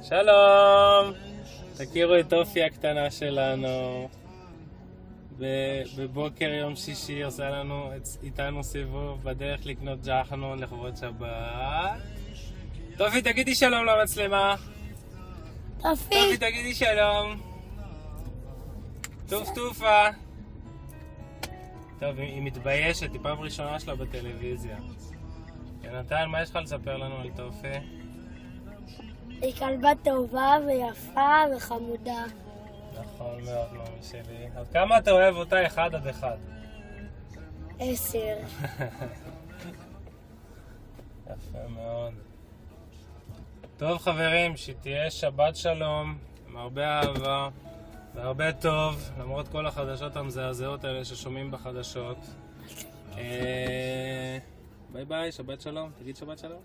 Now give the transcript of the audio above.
שלום! תכירו את אופי הקטנה שלנו. בבוקר יום שישי עושה לנו איתנו סיבוב בדרך לקנות ג'חנון לכבוד שבת. טופי, תגידי שלום למצלמה. טופי, תגידי שלום. טוף טופה. טוב, היא מתביישת, היא פעם ראשונה שלה בטלוויזיה. יונתן, מה יש לך לספר לנו על טופי? היא כלבה טובה ויפה וחמודה. נכון מאוד, מאמי שלי. עד כמה אתה אוהב אותה 1 עד 1? 10. יפה מאוד. טוב חברים, שתהיה שבת שלום, עם הרבה אהבה והרבה טוב, למרות כל החדשות המזעזעות האלה ששומעים בחדשות. ביי ביי, שבת שלום. תגיד שבת שלום.